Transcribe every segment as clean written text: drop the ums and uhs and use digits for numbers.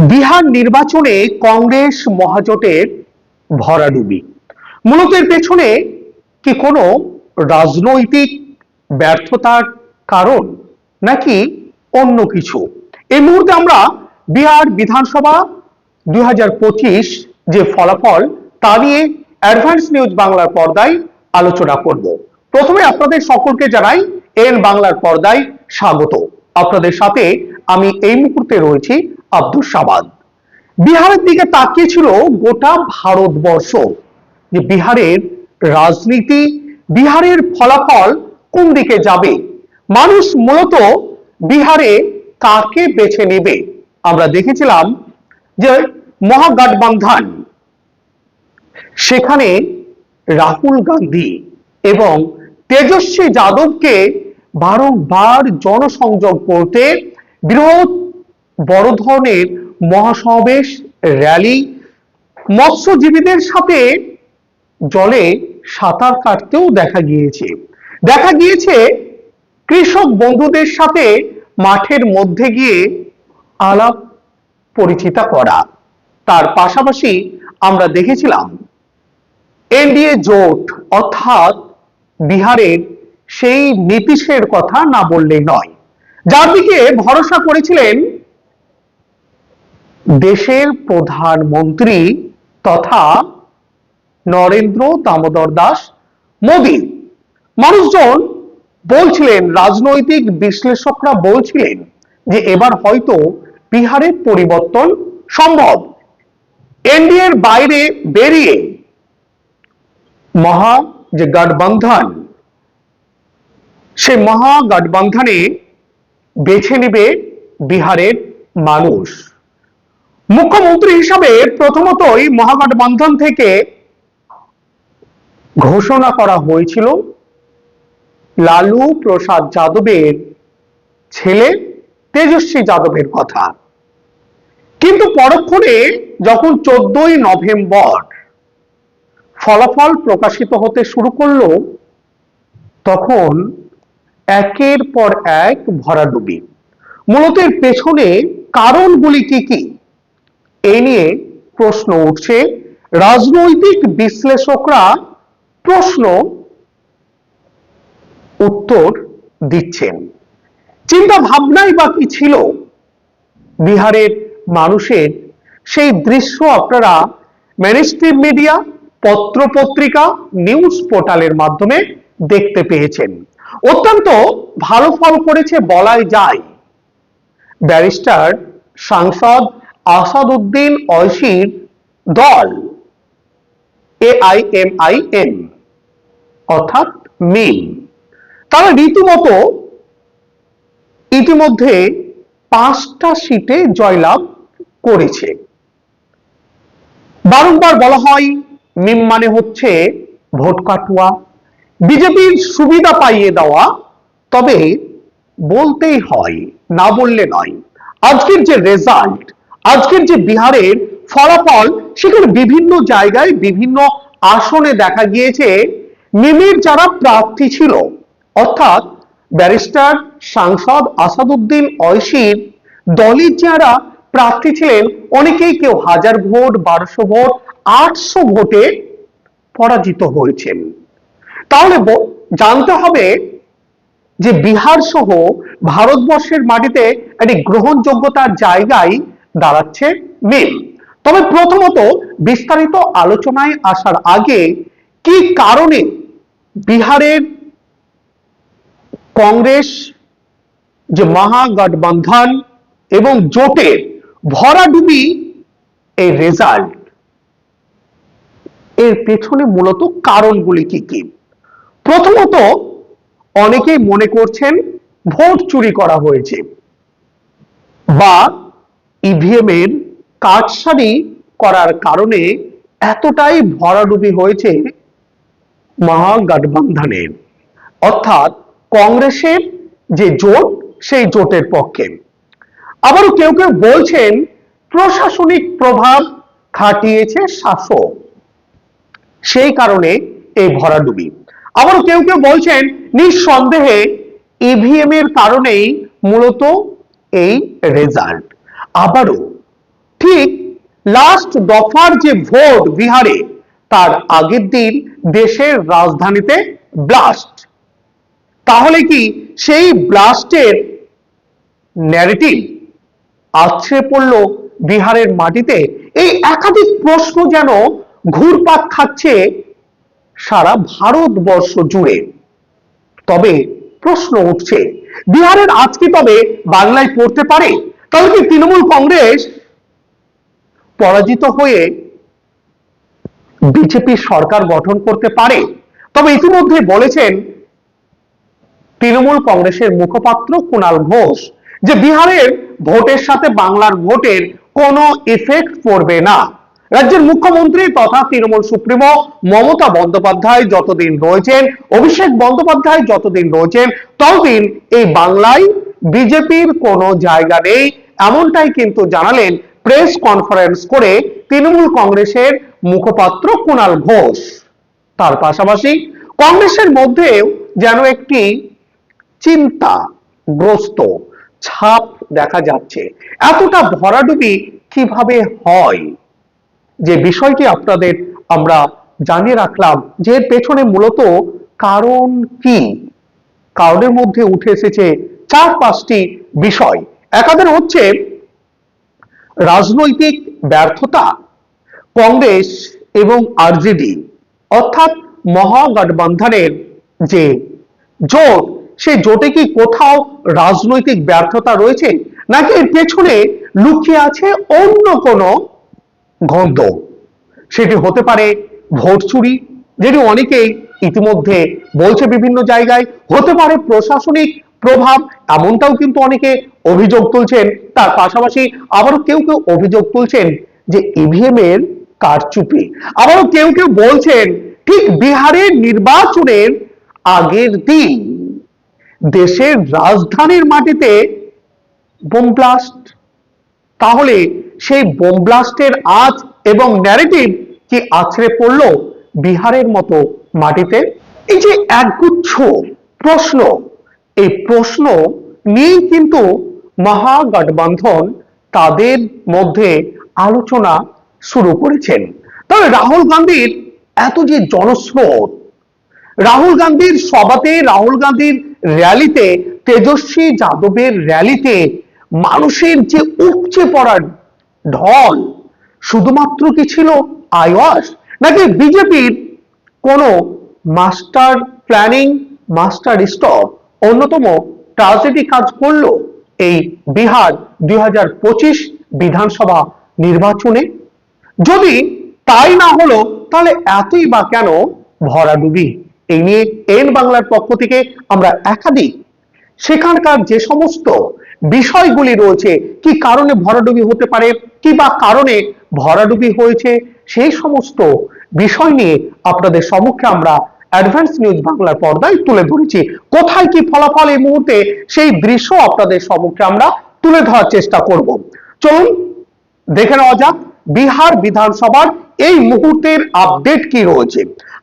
বিহার নির্বাচনে কংগ্রেস মহাজোটের ভরাডুবি। মূলত এর পেছনে কি কোনো রাজনৈতিক ব্যর্থতার কারণ নাকি অন্য কিছু? এই মুহূর্তে আমরা বিহার বিধানসভা 2025 যে ফলাফল তা নিয়ে অ্যাডভান্স নিউজ বাংলার পর্দায় আলোচনা করব। প্রথমে আপনাদের সকলকে জানাই এন বাংলার পর্দায় স্বাগত। আপনাদের সাথে আমি এই মুহূর্তে রয়েছি আব্দুল সামাদ। বিহারের দিকে তাকিয়েছিল গোটা ভারতবর্ষ যে বিহারের রাজনীতি, বিহারের ফলাফল কোন দিকে যাবে, মানুষ মূলত বিহারে কাকে বেছে নেবে। আমরা দেখেছিলাম যে মহাগঠবন্ধন, সেখানে রাহুল গান্ধী এবং তেজস্বী যাদবকে বারংবার জনসংযোগ করতে বৃহৎ বড় ধরনের মহাসমাবেশ, র্যালি, মৎস্যজীবীদের সাথে জলে সাঁতার কাটতেও দেখা গিয়েছে কৃষক বন্ধুদের সাথে মাঠের মধ্যে গিয়ে আলাপ পরিচিতা করা। তার পাশাপাশি আমরা দেখেছিলাম এনডিএ জোট অর্থাৎ বিহারের সেই নীতিশের কথা না বললেই নয়, যার দিকে ভরসা করেছিলেন দেশের প্রধানমন্ত্রী তথা নরেন্দ্র দামোদর দাস মোদী। মানুষজন বলছিলেন, রাজনৈতিক বিশ্লেষকরা বলছিলেন যে এবার হয়তো বিহারের পরিবর্তন সম্ভব। এনডিএর বাইরে বেরিয়ে মহা যে গঠবন্ধন, সে মহাগঠবন্ধনে বেছে নেবে বিহারের মানুষ। মুখ্যমন্ত্রী হিসাবে প্রথমতই মহাগঠবন্ধন থেকে ঘোষণা করা হয়েছিল লালু প্রসাদ যাদবের ছেলে তেজস্বী যাদবের কথা। কিন্তু পরক্ষণে যখন 14ই নভেম্বর ফলাফল প্রকাশিত হতে শুরু করলো, তখন একের পর এক ভরাডুবি। মূলত এর পেছনে কারণগুলি কি কি, এই নিয়ে প্রশ্ন উঠছে। রাজনৈতিক বিশ্লেষকরা প্রশ্ন উত্তর দিচ্ছেন। চিন্তা ভাবনাই বা কি ছিল বিহারের মানুষের, সেই দৃশ্য আপনারা মেইনস্ট্রিম মিডিয়া, পত্রপত্রিকা, নিউজ পোর্টালের মাধ্যমে দেখতে পেয়েছেন। অত্যন্ত ভালো ফল করেছে বলাই যায় ব্যারিস্টার সাংসদ আসাদুদ্দিন ওয়াইসির দল AIMIM অর্থাৎ মিম। তারা রীতিমতো ইতিমধ্যে 5টা সিটে জয়লাভ করেছে। বারংবার বলা হয় মিম মানে হচ্ছে ভোট কাটুয়া, বিজেপির সুবিধা পাইয়ে দেওয়া। তবে বলতেই হয়, না বললে নয়, আজকের যে রেজাল্ট, আজকের যে বিহারের ফলাফল, সেখানে বিভিন্ন জায়গায় বিভিন্ন আসনে দেখা গিয়েছে মিমের যারা প্রার্থী ছিল, অর্থাৎ ব্যারিস্টার সাংসদ আসাদুদ্দিন ওয়াইসির দলের যারা প্রার্থী ছিলেন, অনেকেই কেউ 1000 ভোট, 1200 ভোট, 800 ভোটে পরাজিত হয়েছেন। তাহলে জানতে হবে যে বিহার সহ ভারতবর্ষের মাটিতে একটি গ্রহণযোগ্যতার জায়গায় দাঁড়াচ্ছে মিম। তবে প্রথমত বিস্তারিত আলোচনায় আসার আগে কি কারণে বিহারের কংগ্রেস যে মহাগঠবন্ধন এবং জোটের ভরাডুবি এই রেজাল্ট, এর পেছনে মূলত কারণগুলি কি কি? প্রথমত অনেকেই মনে করছেন ভোট চুরি করা হয়েছে বা ইভিএম এর কারসাজি করার কারণে এতটাই ভরাডুবি হয়েছে মহাগঠবন্ধনের, অর্থাৎ কংগ্রেসের যে জোট, সেই জোটের পক্ষে। আবারও কেউ কেউ বলছেন প্রশাসনিক প্রভাব খাটিয়েছে শাসক, সেই কারণে এই ভরাডুবি। আবারও কেউ কেউ বলছেন নিঃসন্দেহে ইভিএম এর কারণেই মূলত এই রেজাল্ট। আবারও ঠিক লাস্ট দফার যে ভোট বিহারে, তার আগের দিন দেশের রাজধানীতে ব্লাস্ট। তাহলে কি সেই ব্লাস্টের ন্যারেটিভ আছড়ে পড়ল বিহারের মাটিতে? এই একাধিক প্রশ্ন যেন ঘুরপাক খাচ্ছে সারা ভারতবর্ষ জুড়ে। তবে প্রশ্ন উঠছে, বিহারের আজকে তবে বাংলায় পড়তে পারে? তাহলে কি তৃণমূল কংগ্রেস পরাজিত হয়ে বিজেপি সরকার গঠন করতে পারে? তবে ইতিমধ্যে বলেছেন তৃণমূল কংগ্রেসের মুখপাত্র কুণাল ঘোষ যে বিহারের ভোটের সাথে বাংলার ভোটের কোনো ইফেক্ট পড়বে না। রাজ্যের মুখ্যমন্ত্রী তথা তৃণমূল সুপ্রিমো মমতা বন্দ্যোপাধ্যায় যতদিন রয়েছেন, অভিষেক বন্দ্যোপাধ্যায় যতদিন রয়েছেন, ততদিন এই বাংলায় বিজেপির কোনো জায়গা নেই, এমনটাই কিন্তু জানালেন প্রেস কনফারেন্স করে তৃণমূল কংগ্রেসের মুখপাত্র কুণাল ঘোষ। তার পাশাপাশি কংগ্রেসের মধ্যেও যেন একটি চিন্তাগ্রস্ত ছাপ দেখা যাচ্ছে। এতটা ভরাডুবি কিভাবে হয়, যে বিষয়টি আপনাদের আমরা জানিয়ে রাখলাম যে এর পেছনে মূলত কারণ কি। কারণের মধ্যে উঠে এসেছে 4-5টি বিষয়। একাধার হচ্ছে রাজনৈতিক ব্যর্থতা, কংগ্রেস এবং আরজেডি অর্থাৎ মহাগঠবন্ধনের যে জোট, সেই জোটে কি কোথাও রাজনৈতিক ব্যর্থতা রয়েছে, নাকি এর পেছনে লুকিয়ে আছে অন্য কোনো গন্ধ? সেটি হতে পারে ভোট চুরি, যেটি অনেকেই ইতিমধ্যে বলছে বিভিন্ন জায়গায়, হতে পারে প্রশাসনিক প্রভাব, এমনটাও কিন্তু অনেকে অভিযোগ তুলছেন। তার পাশাপাশি আবারও কেউ কেউ অভিযোগ তুলছেন যে ইভিএম এর কারচুপি। আবারও কেউ কেউ বলছেন ঠিক বিহারের নির্বাচনের আগের দিন দেশের রাজধানীর মাটিতে বোম ব্লাস্ট। তাহলে সেই বোম ব্লাস্টের আজ এবং ন্যারেটিভ কি আছড়ে পড়ল বিহারের মতো মাটিতে? এই যে একগুচ্ছ প্রশ্ন, এই প্রশ্ন নিয়েই কিন্তু মহাগঠবন্ধন তাদের মধ্যে আলোচনা শুরু করেছেন। তবে রাহুল গান্ধীর এত যে জনস্রোত, রাহুল গান্ধীর সভাতে, রাহুল গান্ধীর র্যালিতে, তেজস্বী যাদবের র্যালিতে মানুষের যে উপচে পড়ার ঢল, শুধুমাত্র কি ছিল আইওয়াস, নাকি বিজেপির কোন মাস্টার প্ল্যানিং, মাস্টার স্টপ, অন্যতম ট্রাজেডি কাজ করলো এই বিহার 2025 বিধানসভা নির্বাচনে? যদি তাই না হলো, তাহলে এতই বা কেন ভরাডুবি? এই নিয়ে এন বাংলার পক্ষ থেকে আমরা একাধিক সেখানকার যে সমস্ত বিষয়গুলি রয়েছে, কি কারণে ভরাডুবি হতে পারে, কি বা কারণে ভরাডুবি হয়েছে, সেই সমস্ত বিষয় নিয়ে আপনাদের সম্মুখে আমরা অ্যাডভান্স নিউজ বাংলার পর্দায় তুলে ধরেছি। কোথায় কি ফলাফল এই মুহূর্তে, সেই দৃশ্য আপনাদের সম্মুখে আমরা তুলে ধরার চেষ্টা করব। চলুন দেখে নেওয়া যাক বিহার বিধানসভার এই মুহূর্তের আপডেট কি রয়েছে।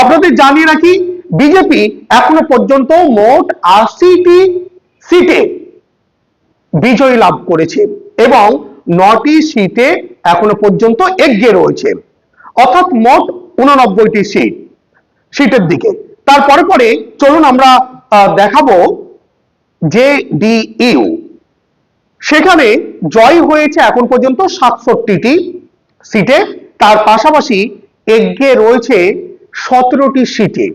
আপনাদের জানিয়ে রাখি, বিজেপি এখনো পর্যন্ত মোট 80টি সিটে বিজয় লাভ করেছে এবং 9টি সিটে এখনো পর্যন্ত এগিয়ে রয়েছে, অর্থাৎ মোট 89টি সিটের দিকে। তারপরে পরে চলুন আমরা দেখাবো যে ডিইউ, সেখানে জয় হয়েছে এখন পর্যন্ত 67টি সিটে। তার পাশাপাশি এগিয়ে রয়েছে 17টি সিটে।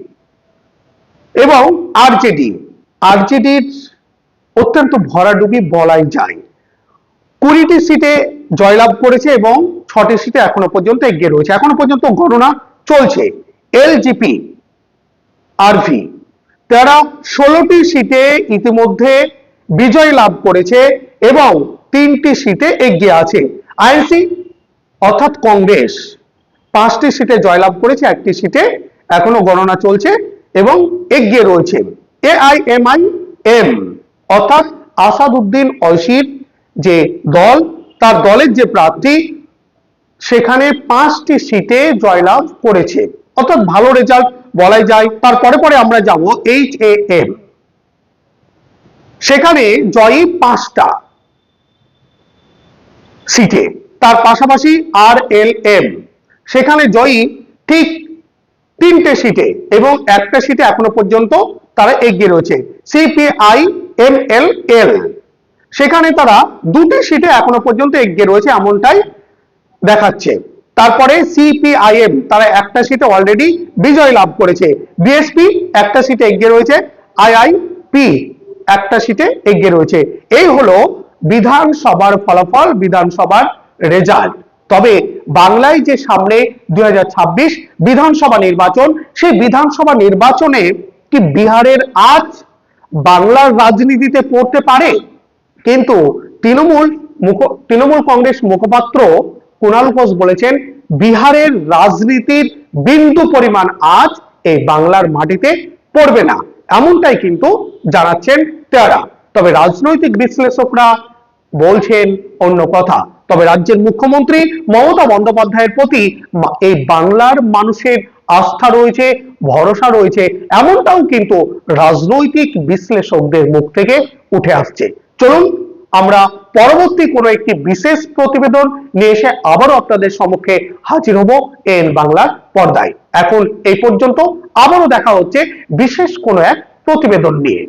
এবং আরজেডির অত্যন্ত ভরাডুবি বলাই যায়, 20টি সিটে জয়লাভ করেছে এবং 6টি সিটে এখনো পর্যন্ত এগিয়ে রয়েছে। এখনো পর্যন্ত গণনা চলছে। এলজেপি আরভি তারা 16টি সিটে ইতিমধ্যে বিজয় লাভ করেছে এবং 3টি সিটে এগিয়ে আছে। আইএনসি অর্থাৎ কংগ্রেস 5টি সিটে জয়লাভ করেছে, 1টি সিটে এখনো গণনা চলছে এবং এগিয়ে রয়েছে। এআইএমআইএম অর্থাৎ আসাদুদ্দিন ওয়াইসির যে দল, তার দলের যে প্রার্থী, সেখানে 5টি সিটে জয়লাভ করেছে, অর্থাৎ ভালো রেজাল্ট বলাই যায়। তারপরে পরে আমরা যাব এইচএএম, সেখানে জয়ী 5টা সিটে তার পাশাপাশি RLM সেখানে জয়ী ঠিক 3টে সিটে এবং একটা সিটে এখনো পর্যন্ত তারা এগিয়ে রয়েছে। CPI-MLL সেখানে তারা 2টি সিটে এখনো পর্যন্ত এগিয়ে রয়েছে এমনটাই দেখাচ্ছে। তারপরে CPIM তারা একটা সিটে অলরেডি বিজয় লাভ করেছে। BSP একটা সিটে এগিয়ে রয়েছে। IIP একটা সিটে এগিয়ে রয়েছে। এই হলো বিধানসভার ফলাফল, বিধানসভার রেজাল্ট। তবে বাংলায় যে সামনে 2026 বিধানসভা নির্বাচন, সেই বিধানসভা নির্বাচনে কি বিহারের আজ বাংলার রাজনীতিতে পড়তে পারে? কিন্তু তৃণমূল কংগ্রেস মুখপাত্র কুণাল ঘোষ বলেছেন বিহারের রাজনীতির বিন্দু পরিমাণ আজ এই বাংলার মাটিতে পড়বে না, এমনটাই কিন্তু জানাচ্ছেন তারা। তবে রাজনৈতিক বিশ্লেষকরা বলছেন অন্য কথা। তবে রাজ্যের মুখ্যমন্ত্রী মমতা বন্দ্যোপাধ্যায়ের প্রতি এই বাংলার মানুষের আস্থা রয়েছে, ভরসা রয়েছে, এমনটাও কিন্তু রাজনৈতিক বিশ্লেষকদের মুখ থেকে উঠে আসছে। চলুন আমরা পরবর্তী কোনো একটি বিশেষ প্রতিবেদন নিয়ে এসে আবারও আপনাদের সম্মুখে হাজির হব এন বাংলার পর্দায়। এখন এই পর্যন্ত, আবারও দেখা হচ্ছে বিশেষ কোনো এক প্রতিবেদন নিয়ে।